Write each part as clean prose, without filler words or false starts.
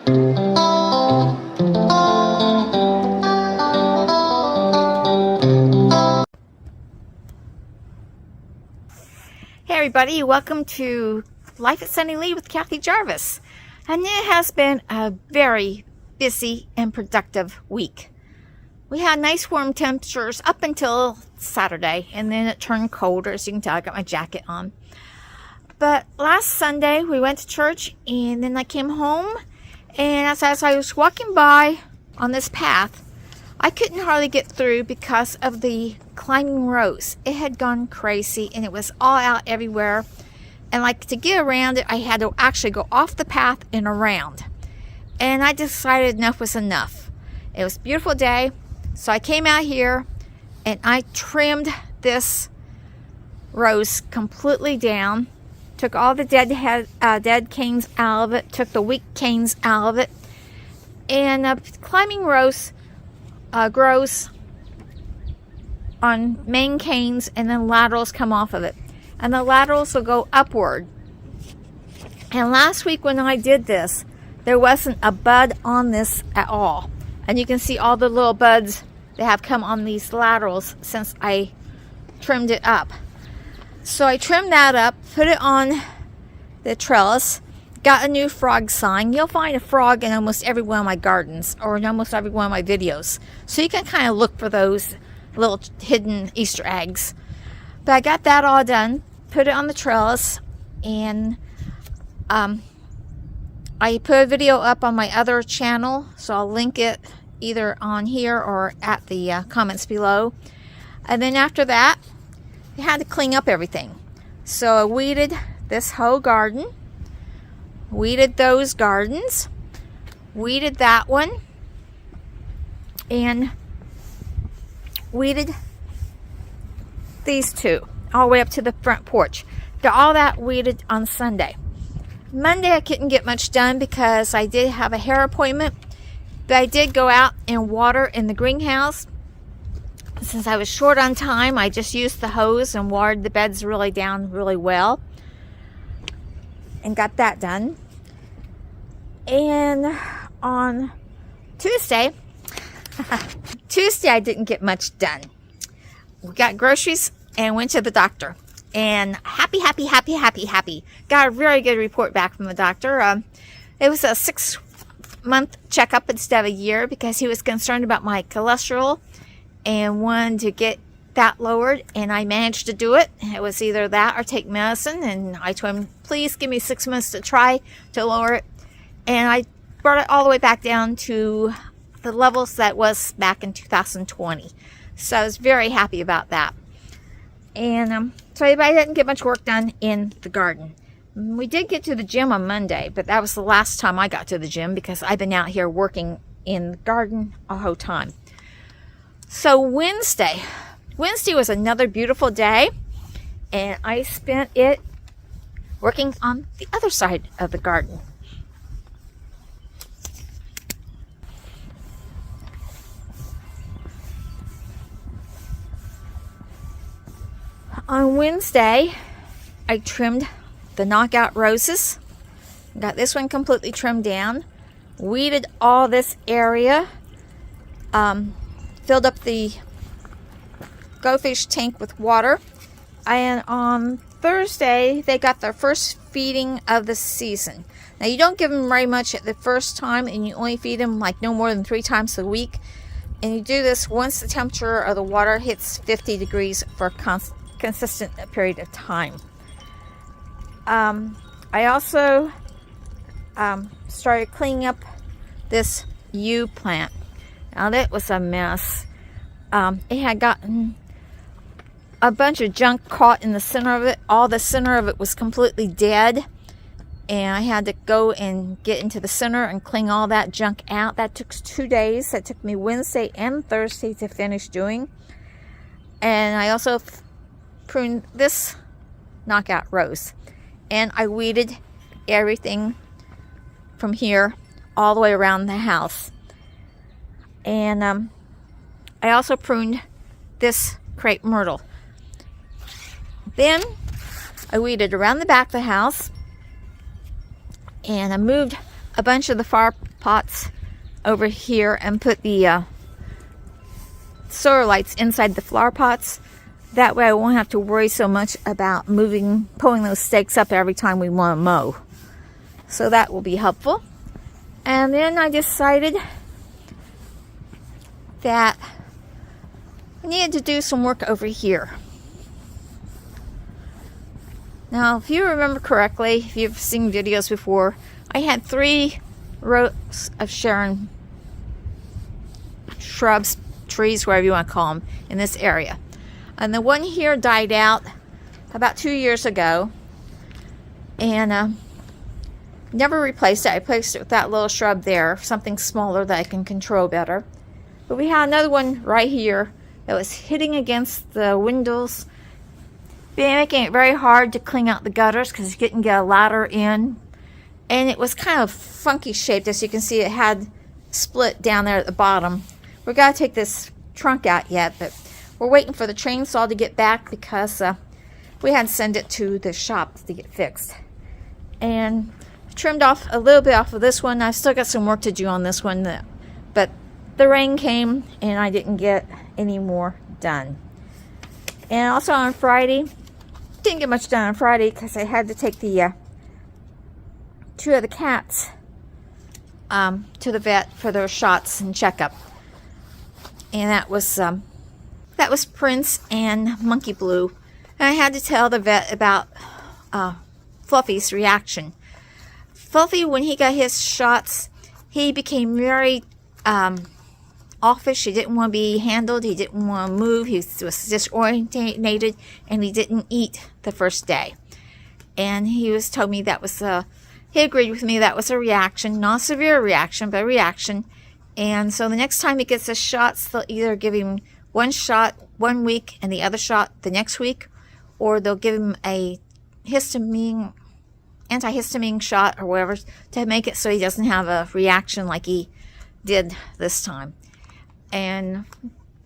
Hey everybody, welcome to Life at Sunny Lea with Kathy Jarvis. And it has been a very busy and productive week. We had nice warm temperatures up until Saturday, and then it turned colder. As you can tell, I got my jacket on. But last Sunday we went to church, and then I came home, and as I was walking by on this path, I couldn't hardly get through because of the climbing rose. It had gone crazy, and it was all out everywhere. And like to get around it, I had to actually go off the path and around. And I decided enough was enough. It was a beautiful day, so I came out here and I trimmed this rose completely down. Took all the dead canes out of it, took the weak canes out of it. And climbing rose grows on main canes, and then laterals come off of it, and the laterals will go upward. And last week when I did this, there wasn't a bud on this at all, and you can see all the little buds that have come on these laterals since I trimmed it up. So I trimmed that up, put it on the trellis, got a new frog sign. You'll find a frog in almost every one of my gardens, or in almost every one of my videos. So you can kind of look for those little hidden Easter eggs. But I got that all done, put it on the trellis, and I put a video up on my other channel, so I'll link it either on here or at the comments below. And then after that, I had to clean up everything. So I weeded this whole garden. Weeded those gardens, weeded that one, and weeded these two all the way up to the front porch. Got all that weeded on Sunday. Monday I couldn't get much done because I did have a hair appointment, but I did go out and water in the greenhouse. Since I was short on time, I just used the hose and watered the beds really down really well, and got that done. And on Tuesday I didn't get much done. We got groceries and went to the doctor, and happy. Got a very good report back from the doctor. It was a 6-month checkup instead of a year, because he was concerned about my cholesterol and wanted to get that lowered, and I managed to do it. It was either that or take medicine, and I told him, please give me 6 months to try to lower it, and I brought it all the way back down to the levels that was back in 2020. So I was very happy about that. And so I didn't get much work done in the garden. We did get to the gym on Monday, but that was the last time I got to the gym, because I've been out here working in the garden a whole time. So Wednesday was another beautiful day, and I spent it working on the other side of the garden. On Wednesday, I trimmed the knockout roses. Got this one completely trimmed down. Weeded all this area. Filled up the goldfish tank with water. And on Thursday, they got their first feeding of the season. Now, you don't give them very much at the first time, and you only feed them like no more than 3 times a week. And you do this once the temperature of the water hits 50 degrees for a consistent period of time. I also started cleaning up this yew plant. Now, that was a mess. It had gotten a bunch of junk caught in the center of it. All the center of it was completely dead, and I had to go and get into the center and clean all that junk out. That took 2 days. That took me Wednesday and Thursday to finish doing. And I also pruned this knockout rose, and I weeded everything from here all the way around the house. And I also pruned this crepe myrtle. Then I weeded around the back of the house, and I moved a bunch of the flower pots over here and put the solar lights inside the flower pots. That way I won't have to worry so much about pulling those stakes up every time we want to mow. So that will be helpful. And then I decided that I needed to do some work over here. Now, if you remember correctly, if you've seen videos before, I had 3 rows of Sharon shrubs, trees, whatever you want to call them, in this area. And the one here died out about 2 years ago, and never replaced it. I replaced it with that little shrub there, something smaller that I can control better. But we had another one right here that was hitting against the windows, making it very hard to clean out the gutters because you couldn't get a ladder in. And it was kind of funky shaped. As you can see, it had split down there at the bottom. We've got to take this trunk out yet, but we're waiting for the chainsaw to get back because we had to send it to the shop to get fixed. And trimmed off a little bit off of this one. I've still got some work to do on this one, but the rain came and I didn't get any more done. And also on Friday, didn't get much done on Friday because I had to take the 2 of the cats to the vet for their shots and checkup. And that was Prince and Monkey Blue. And I had to tell the vet about Fluffy's reaction. Fluffy, when he got his shots, he became very offish. He didn't want to be handled. He didn't want to move. He was disorientated, and he didn't eat the first day. And he told me that was he agreed with me that was a reaction, not a severe reaction, but a reaction. And so the next time he gets the shots, they'll either give him one shot 1 week and the other shot the next week, or they'll give him a antihistamine shot or whatever to make it so he doesn't have a reaction like he did this time. And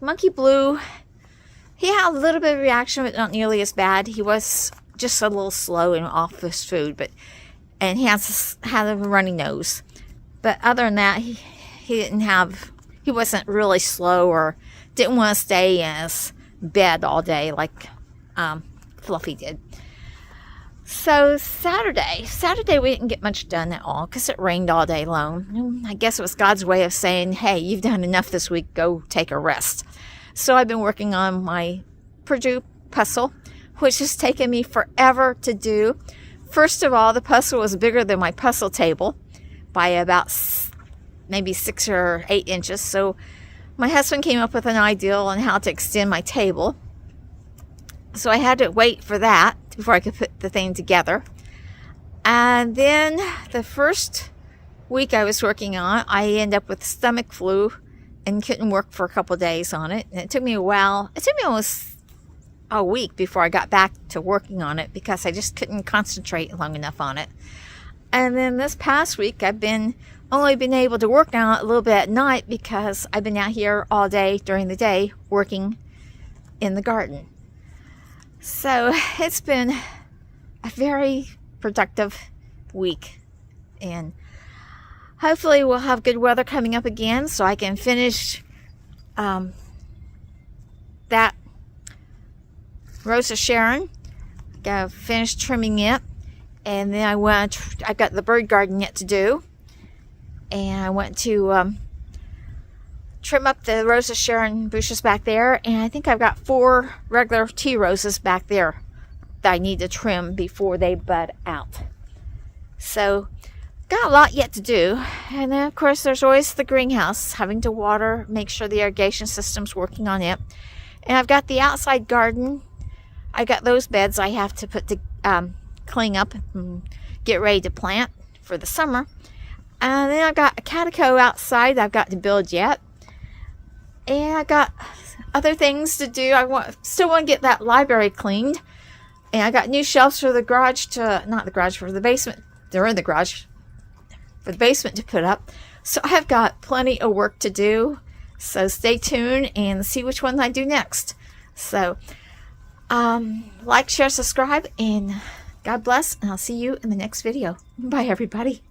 Monkey Blue, he had a little bit of reaction, but not nearly as bad. He was just a little slow and off his food, and he had a runny nose. But other than that, he wasn't really slow or didn't want to stay in his bed all day like Fluffy did. So Saturday we didn't get much done at all because it rained all day long. I guess it was God's way of saying, hey, you've done enough this week, go take a rest. So I've been working on my Purdue puzzle, which has taken me forever to do. First of all, the puzzle was bigger than my puzzle table by about maybe 6 or 8 inches. So my husband came up with an idea on how to extend my table. So I had to wait for that before I could put the thing together. And then the first week I was working on it, I ended up with stomach flu and couldn't work for a couple of days on it. And it took me a while. It took me almost a week before I got back to working on it because I just couldn't concentrate long enough on it. And then this past week I've only been able to work on it a little bit at night because I've been out here all day during the day working in the garden. So it's been a very productive week, and hopefully we'll have good weather coming up again so I can finish that Rose of Sharon. Gotta finish trimming it, and then I've got the bird garden yet to do, and I went to trim up the Rose of Sharon bushes back there, and I think I've got 4 regular tea roses back there that I need to trim before they bud out. So got a lot yet to do. And then of course there's always the greenhouse, having to water, make sure the irrigation system's working on it. And I've got the outside garden. I got those beds I have to put to clean up and get ready to plant for the summer. And then I've got a catico outside that I've got to build yet. And I got other things to do. Still want to get that library cleaned. And I got new shelves for the garage for the basement. They're in the garage for the basement to put up. So I've got plenty of work to do. So stay tuned and see which one I do next. So like, share, subscribe, and God bless. And I'll see you in the next video. Bye, everybody.